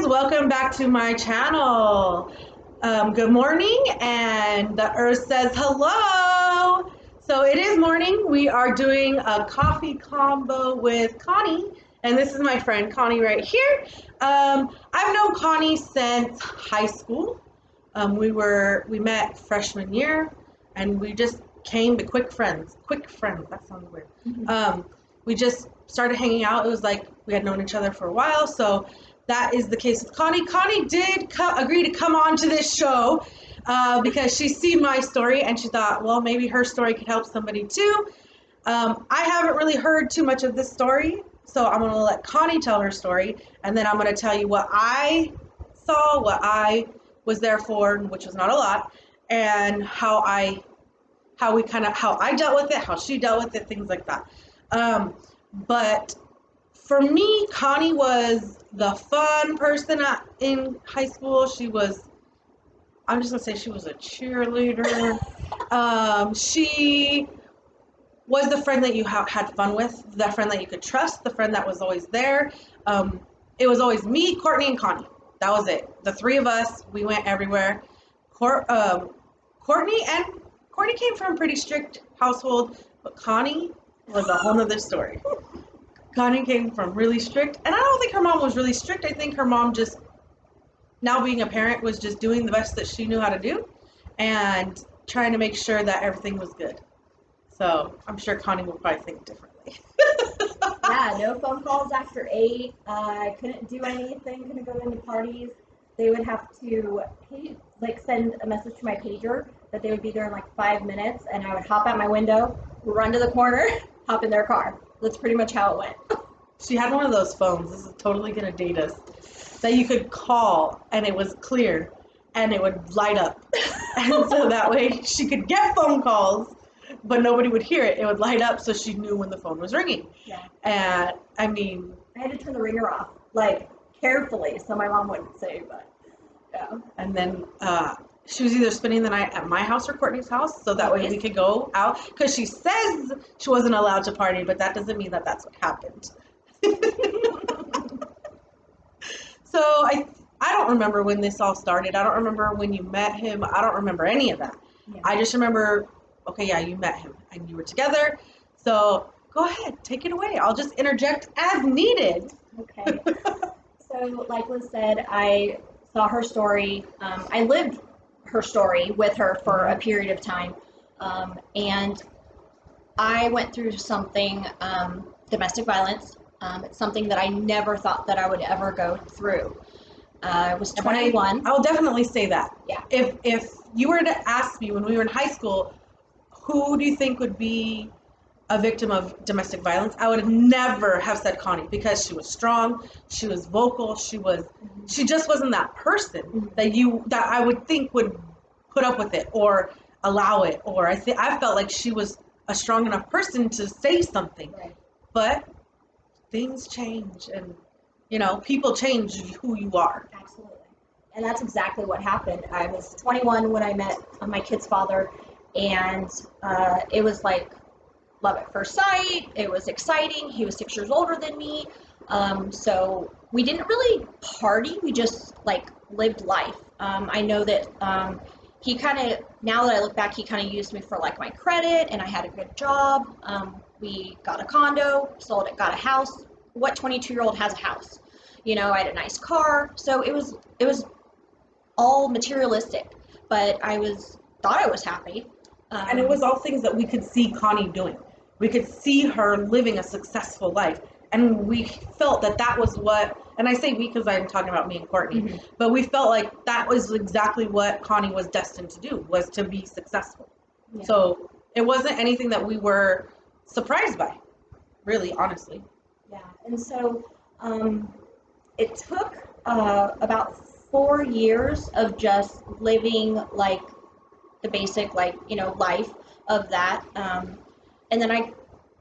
welcome back to my channel. Good morning, and the earth says hello. So it is morning. We are doing a coffee combo with Connie, and this is my friend Connie right here. I've known Connie since high school. We met freshman year, and we just came to quick friends. Quick friends, that sounds weird. We just started hanging out. It was like we had known each other for a while, so that is the case with Connie. Connie did agree to come on to this show because she's seen my story and she thought, well, maybe her story could help somebody too. I haven't really heard too much of this story, so I'm going to let Connie tell her story, and then I'm going to tell you what I saw, what I was there for, which was not a lot, and how I dealt with it, how she dealt with it, things like that. But for me, Connie was the fun person in high school. I'm just gonna say she was a cheerleader. She was the friend that you had fun with, the friend that you could trust, the friend that was always there. It was always me, Courtney, and Connie. That was it. The three of us, we went everywhere. Courtney came from a pretty strict household, but Connie was a whole nother story. Connie came from really strict, and I don't think her mom was really strict. I think her mom just, now being a parent, was just doing the best that she knew how to do and trying to make sure that everything was good. So I'm sure Connie will probably think differently. Yeah, no phone calls after 8. I couldn't do anything, couldn't go to any parties. They would have to send a message to my pager that they would be there in like 5 minutes, and I would hop out my window, run to the corner, hop in their car. That's pretty much how it went. She had one of those phones, this is totally going to date us, that you could call and it was clear and it would light up. And so that way she could get phone calls, but nobody would hear it. It would light up so she knew when the phone was ringing. Yeah. And I had to turn the ringer off, carefully, so my mom wouldn't say, but yeah. And then she was either spending the night at my house or Courtney's house, so that way we could go out, because she says she wasn't allowed to party, but that doesn't mean that that's what happened. So I don't remember when this all started. I don't remember when you met him. I don't remember any of that. Yeah. I just remember, okay, yeah, you met him and you were together. So go ahead, take it away. I'll just interject as needed. Okay. So like Liz said, I saw her story. I lived her story with her for a period of time. And I went through something, domestic violence. It's something that I never thought that I would ever go through. I was 21. I'll definitely say that. Yeah. If you were to ask me when we were in high school, who do you think would be a victim of domestic violence, I would never have said Connie, because she was strong, she was vocal, she just wasn't that person that I would think would put up with it or allow it, or I felt like she was a strong enough person to say something. Right. But things change, and people change who you are. Absolutely. And that's exactly what happened. I was 21 when I met my kid's father, and it was like love at first sight. It was exciting. He was 6 years older than me. So we didn't really party. We just lived life. I know that he now that I look back, he kind of used me for my credit, and I had a good job. We got a condo, sold it, got a house. What 22-year-old has a house? I had a nice car. So it was all materialistic, but thought I was happy. And it was all things that we could see Connie doing. We could see her living a successful life. And we felt that was what, and I say we because I'm talking about me and Courtney, but we felt like that was exactly what Connie was destined to do, was to be successful. Yeah. So it wasn't anything that we were surprised by, really, honestly. Yeah, and so it took about 4 years of just living the basic life of that, and then I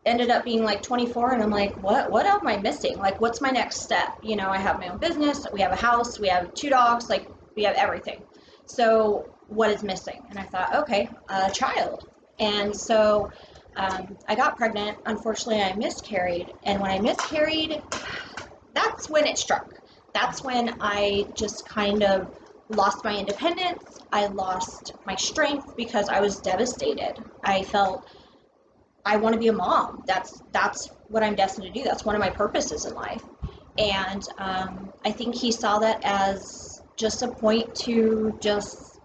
ended up being 24, and I'm like, what am I missing? What's my next step? I have my own business, we have a house, we have 2 dogs, we have everything. So what is missing? And I thought, okay, a child. And so I got pregnant. Unfortunately, I miscarried, and when I miscarried, that's when it struck. that's when I just kind of lost my independence. I lost my strength because I was devastated. I felt I want to be a mom. That's what I'm destined to do. That's one of my purposes in life. And I think he saw that as just a point to just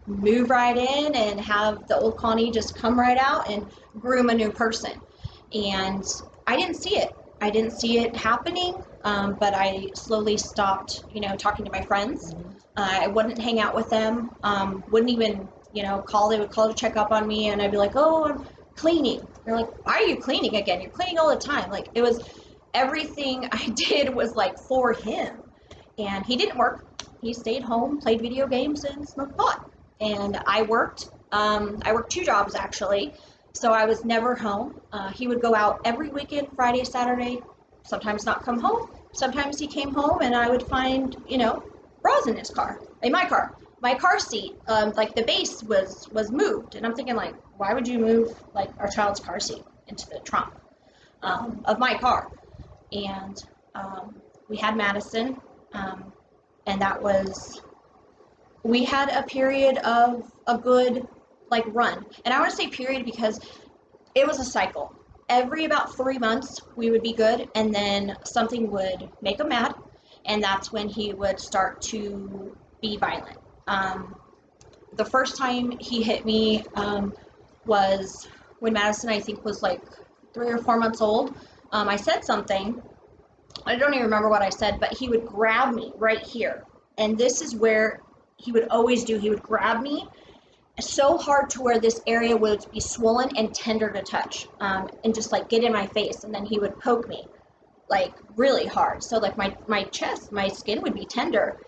move right in and have the old Connie just come right out and groom a new person. And I didn't see it. I didn't see it happening, but I slowly stopped, talking to my friends. I wouldn't hang out with them, wouldn't even, call. They would call to check up on me, and I'd be like, oh, I'm cleaning. They're like, why are you cleaning again? You're cleaning all the time. Like, it was everything I did was like for him. And he didn't work. He stayed home, played video games, and smoked pot. And I worked. I worked 2 jobs actually. So I was never home. He would go out every weekend, Friday, Saturday, sometimes not come home. Sometimes he came home and I would find, bras in his car, in my car. My car seat, like the base was moved. And I'm thinking like, why would you move like our child's car seat into the trunk of my car? And we had Madison, and we had a period of a good like run. And I want to say period because it was a cycle. Every about 3 months we would be good, and then something would make him mad, and that's when he would start to be violent. The first time he hit me was when Madison, I think, was like 3 or 4 months old. I said something. I don't even remember what I said, but he would grab me right here. And this is where he would always do. He would grab me so hard to where this area would be swollen and tender to touch, and just like get in my face. And then he would poke me like really hard. So like my chest, my skin would be tender.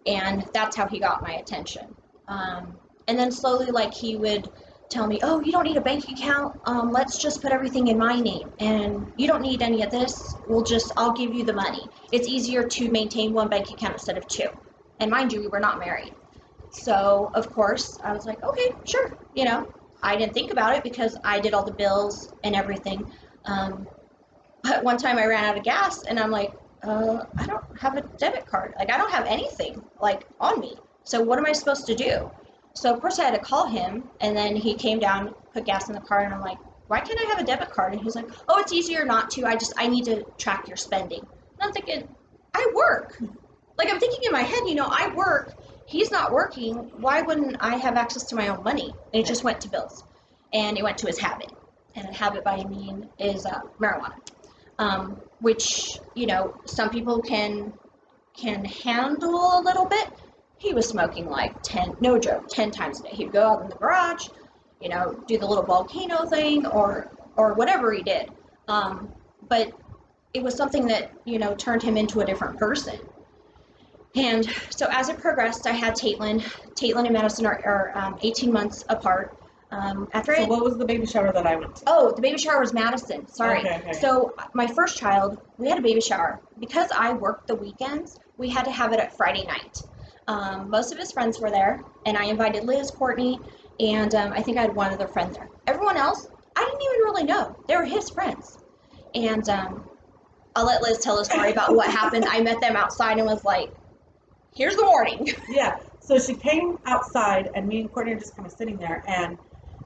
And that's how he got my attention. And then slowly, like, he would tell me, oh, you don't need a bank account. Let's just put everything in my name. And you don't need any of this. I'll give you the money. It's easier to maintain 1 bank account instead of 2. And mind you, we were not married. So, of course, I was like, okay, sure. I didn't think about it because I did all the bills and everything. But one time I ran out of gas and I'm like, I don't have a debit card. Like, I don't have anything like on me. So what am I supposed to do? So of course I had to call him, and then he came down, put gas in the car, and I'm like, why can't I have a debit card? And he's like, oh, it's easier not to. I need to track your spending. And I'm thinking, I work. Like, I'm thinking in my head, I work. He's not working. Why wouldn't I have access to my own money? And it just went to bills, and it went to his habit. And a habit by I mean is marijuana. Which, some people can handle a little bit. He was smoking like 10, no joke, 10 times a day. He'd go out in the garage, do the little volcano thing or whatever he did. But it was something that, turned him into a different person. And so as it progressed, I had Caitlin. Caitlin and Madison are 18 months apart. So what was the baby shower that I went to? Oh, the baby shower was Madison. Sorry. Okay. So my first child, we had a baby shower. Because I worked the weekends, we had to have it at Friday night. Most of his friends were there, and I invited Liz, Courtney, and I think I had one other friend there. Everyone else, I didn't even really know. They were his friends. And I'll let Liz tell a story about what happened. I met them outside and was like, here's the warning. Yeah. So she came outside, and me and Courtney are just kind of sitting there, and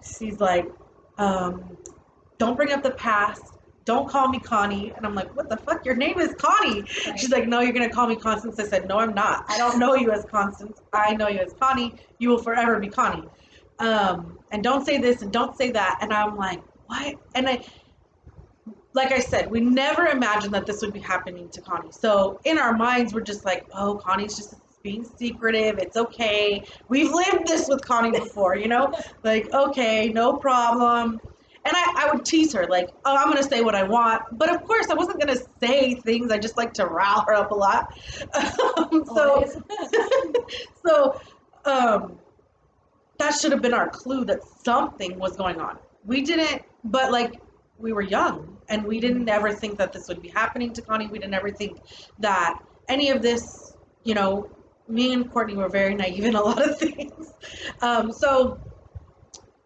she's like, don't bring up the past. Don't call me Connie. And I'm like, what the fuck? Your name is Connie. Right. She's like, no, you're going to call me Constance. I said, no, I'm not. I don't know you as Constance. I know you as Connie. You will forever be Connie. And don't say this and don't say that. And I'm like, what? And like I said, we never imagined that this would be happening to Connie. So in our minds, we're just like, oh, Connie's just being secretive. It's okay. We've lived this with Connie before, like, okay, no problem. And I would tease her, like, oh, I'm going to say what I want. But of course, I wasn't going to say things. I just like to rile her up a lot. So that should have been our clue that something was going on. We didn't, but like, we were young, and we didn't ever think that this would be happening to Connie. We didn't ever think that any of this, me and Courtney were very naive in a lot of things. So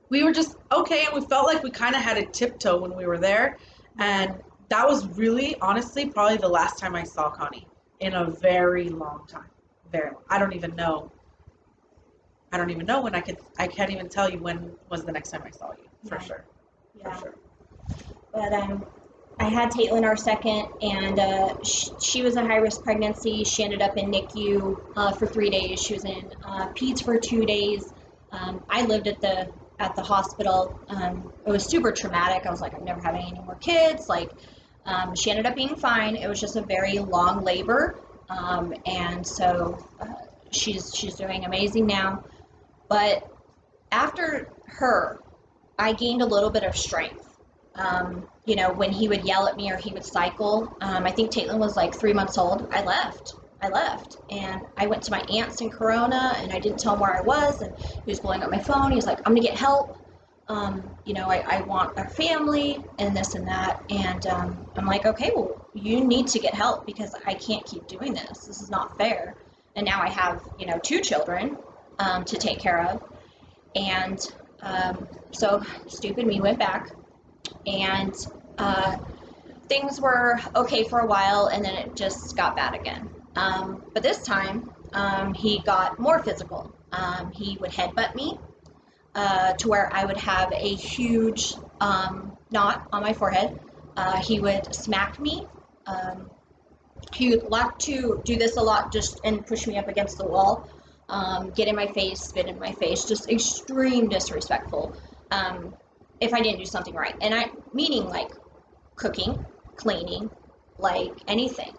we were just okay, and we felt like we kind of had a tiptoe when we were there. And that was really, honestly, probably the last time I saw Connie. in a very long time. Very long. I don't even know when I can't even tell you when was the next time I saw you, for Yeah. sure. Yeah. For sure. But I had Caitlin our second, and she was a high-risk pregnancy. She ended up in NICU for 3 days. She was in peds for 2 days. I lived at the hospital. It was super traumatic. I was like, I'm never having any more kids. Like, she ended up being fine. It was just a very long labor, and so she's doing amazing now. But after her, I gained a little bit of strength. When he would yell at me or he would cycle, I think Caitlin was like 3 months old. I left. And I went to my aunt's in Corona, and I didn't tell him where I was. And he was blowing up my phone. He was like, I'm going to get help. I want a family and this and that. And I'm like, okay, well, you need to get help because I can't keep doing this. This is not fair. And now I have, 2 children to take care of. And so stupid me went back, and things were okay for a while, and then it just got bad again. But this time, he got more physical. He would headbutt me to where I would have a huge knot on my forehead. He would smack me. He would like to do this a lot, just and push me up against the wall, get in my face, spit in my face, just extreme disrespectful. If I didn't do something right, and I meaning like cooking, cleaning, like anything.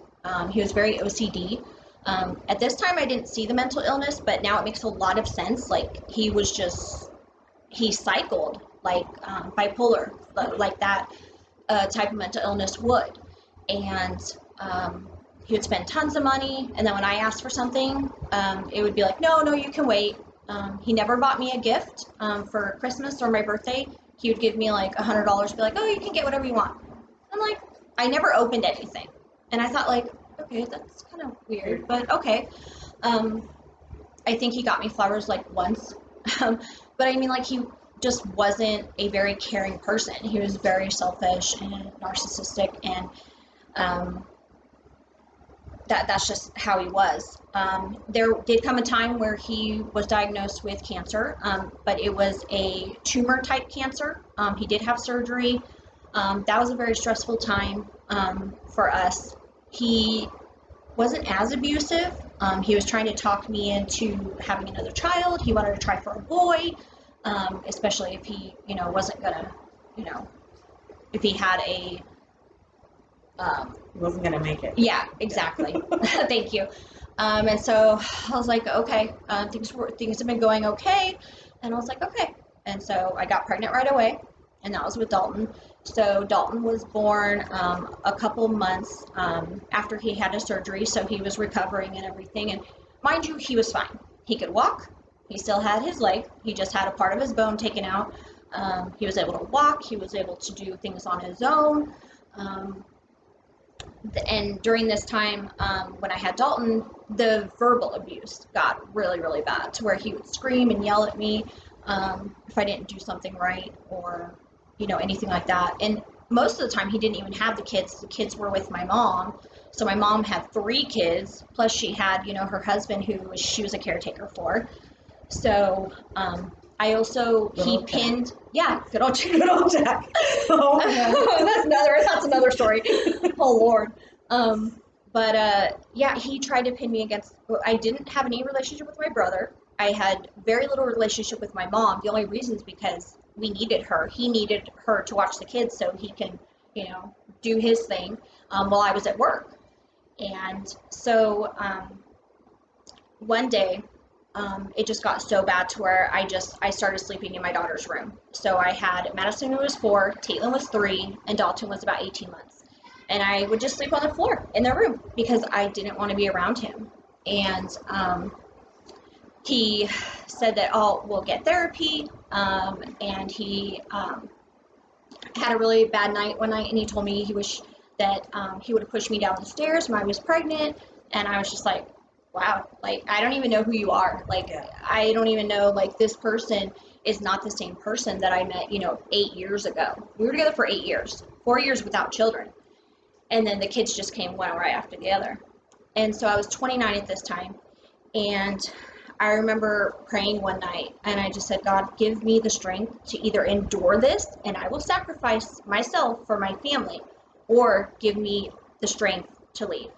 He was very OCD. At this time, I didn't see the mental illness, but now it makes a lot of sense. Like he cycled like bipolar, like that type of mental illness would, and he would spend tons of money, and then when I asked for something, it would be like, no, you can wait. He never bought me a gift for Christmas or my birthday. He would give me like $100, be like, oh, you can get whatever you want. I'm like, I never opened anything. And I thought like, okay, that's kind of weird, but okay. I think he got me flowers like once. But I mean, like, he just wasn't a very caring person. He was very selfish and narcissistic, and that's just how he was. There did come a time where he was diagnosed with cancer, but it was a tumor type cancer. He did have surgery. That was a very stressful time for us. He wasn't as abusive. He was trying to talk me into having another child. He wanted to try for a boy, especially if he, wasn't gonna, if he had a He wasn't gonna make it. yeah, exactly. Thank you. And so I was like, okay, things have been going okay, and I was like, okay. And so I got pregnant right away, and that was with Dalton. So Dalton was born a couple months after he had a surgery, so he was recovering and everything. And mind you, he was fine. He could walk. He still had his leg. He just had a part of his bone taken out. He was able to walk. He was able to do things on his own. And during this time, when I had Dalton, the verbal abuse got really, really bad, to where he would scream and yell at me if I didn't do something right, or anything like that. And most of the time, he didn't even have the kids. The kids were with my mom. So my mom had 3 kids, plus she had her husband, who she was a caretaker for. So I also he pinned yeah, good old Jack. Oh man. That's another story. Oh Lord. Yeah, he tried to pin me against. I didn't have any relationship with my brother. I had very little relationship with my mom. The only reason is because we needed her. He needed her to watch the kids so he can, do his thing while I was at work. And so one day, it just got so bad to where I started sleeping in my daughter's room. So I had Madison, who was 4, Caitlin was 3, and Dalton was about 18 months. And I would just sleep on the floor in their room because I didn't want to be around him. And he said that, oh, we'll get therapy. And he had a really bad night one night, and he told me he wished that he would have pushed me down the stairs when I was pregnant. And I was just like, wow, like, I don't even know who you are. Like, I don't even know, like, this person is not the same person that I met, 8 years ago. We were together for 8 years, 4 years without children. And then the kids just came one right after the other. And so I was 29 at this time. And I remember praying one night and I just said, God, give me the strength to either endure this and I will sacrifice myself for my family, or give me the strength to leave.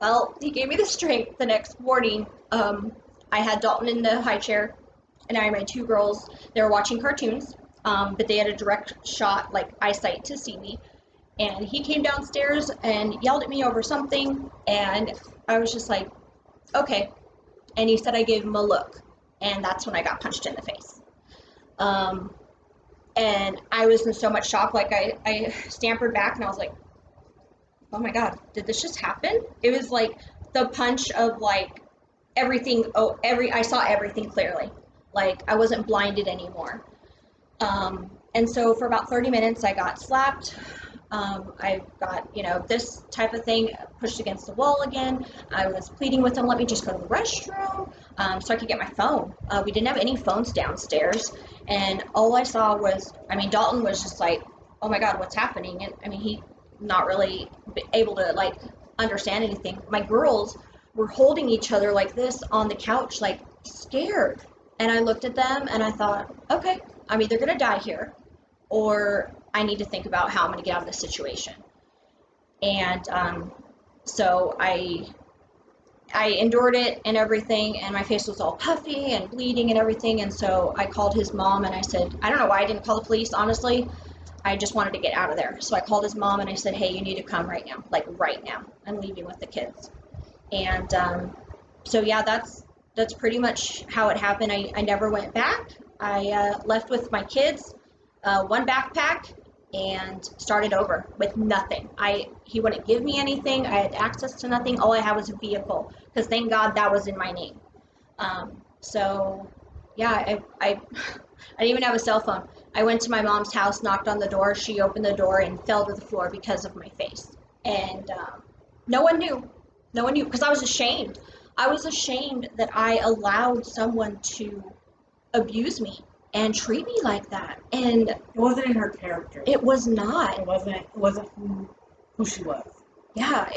Well, he gave me the strength. The next morning, I had Dalton in the high chair and I had my two girls. They were watching cartoons, but they had a direct shot, like eyesight, to see me. And he came downstairs and yelled at me over something, and I was just like, okay. And he said I gave him a look, and that's when I got punched in the face. And I was in so much shock, like I scampered back and I was like, oh my God, did this just happen? It was like the punch of like everything, I saw everything clearly. Like I wasn't blinded anymore. And so for about 30 minutes, I got slapped. I got, this type of thing pushed against the wall again. I was pleading with him, let me just go to the restroom, so I could get my phone. We didn't have any phones downstairs. And all I saw was, Dalton was just like, oh my God, what's happening? And he not really able to like understand anything. My girls were holding each other like this on the couch, like scared. And I looked at them and I thought, okay, I'm either gonna die here or I need to think about how I'm going to get out of this situation. And so I endured it and everything, and my face was all puffy and bleeding and everything. And so I called his mom and I said, I don't know why I didn't call the police, honestly. I just wanted to get out of there. So I called his mom and I said, hey, you need to come right now, like right now. I'm leaving with the kids. And so yeah, that's pretty much how it happened. I never went back. I left with my kids, one backpack, and started over with nothing. He wouldn't give me anything. I had access to nothing. All I had was a vehicle, because thank God that was in my name. So yeah, I didn't even have a cell phone. I went to my mom's house, knocked on the door. She opened the door and fell to the floor because of my face. And no one knew. No one knew, because I was ashamed. I was ashamed that I allowed someone to abuse me and treat me like that. And it wasn't in her character. It was not. It wasn't who she was. Yeah,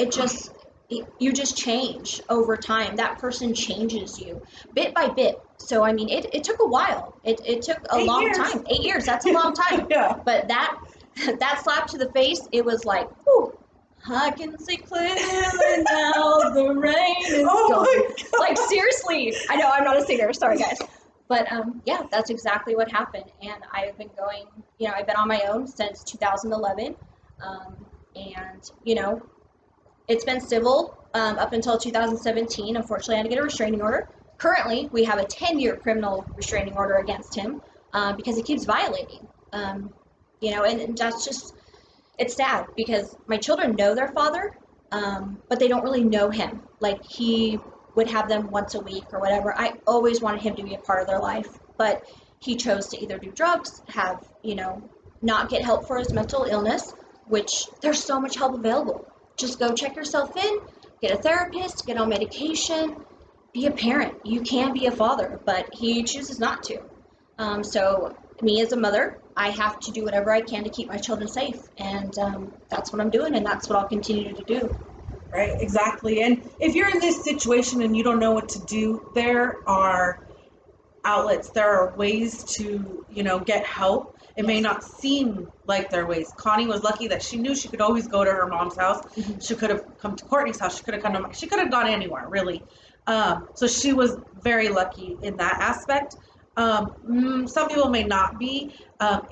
you just change over time. That person changes you bit by bit. So it took a while. It took a long time. 8 years, that's a long time. Yeah. But that slap to the face, it was like, whew, I can see clearly now, the rain is gone. Like seriously, I know I'm not a singer, sorry guys. But yeah, that's exactly what happened. And I've been going, I've been on my own since 2011. And, it's been civil up until 2017. Unfortunately, I had to get a restraining order. Currently, we have a 10-year criminal restraining order against him because he keeps violating. And that's just, it's sad because my children know their father, but they don't really know him. Like he would have them once a week or whatever. I always wanted him to be a part of their life, but he chose to either do drugs, have, not get help for his mental illness, which there's so much help available. Just go check yourself in, get a therapist, get on medication, be a parent. You can be a father, but he chooses not to. So me as a mother, I have to do whatever I can to keep my children safe. And that's what I'm doing, and that's what I'll continue to do. Right, exactly. And if you're in this situation and you don't know what to do, there are outlets, there are ways to, get help. It may not seem like there are ways. Connie was lucky that she knew she could always go to her mom's house. Mm-hmm. She could have come to Courtney's house. She could have gone anywhere, really. So she was very lucky in that aspect. Some people may not be.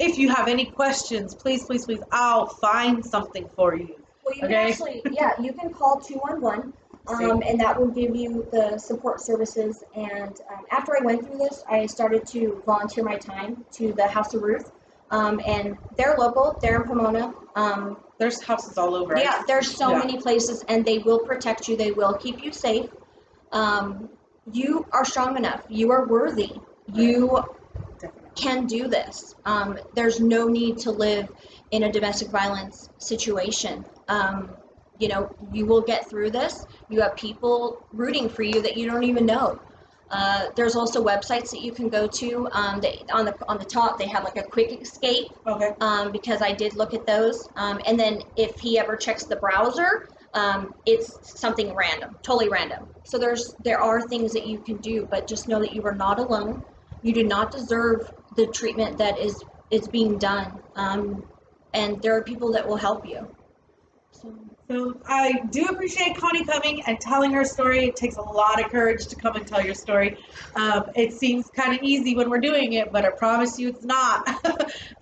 If you have any questions, please, I'll find something for you. Well, you can actually, you can call 211, and that will give you the support services. And after I went through this, I started to volunteer my time to the House of Ruth, and they're local. They're in Pomona. There's houses all over. Yeah, there's so many places, and they will protect you. They will keep you safe. You are strong enough. You are worthy. You can do this. There's no need to live in a domestic violence situation. You will get through this. You have people rooting for you that you don't even know. There's also websites that you can go to. On the top, they have like a quick escape. Okay. Because I did look at those. And then if he ever checks the browser, it's something random, totally random. So there are things that you can do, but just know that you are not alone. You do not deserve the treatment that is being done, and there are people that will help you. So I do appreciate Connie coming and telling her story. It takes a lot of courage to come and tell your story. It seems kind of easy when we're doing it, but I promise you it's not.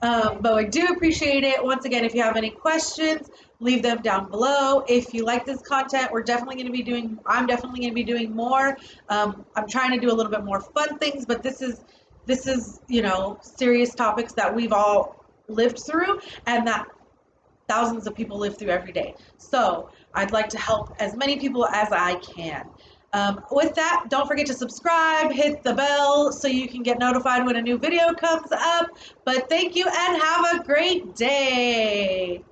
But I do appreciate it. Once again, if you have any questions, leave them down below. If you like this content, I'm definitely going to be doing more. I'm trying to do a little bit more fun things, but this is, serious topics that we've all lived through and that thousands of people live through every day. So I'd like to help as many people as I can. With that, don't forget to subscribe, hit the bell so you can get notified when a new video comes up. But thank you and have a great day.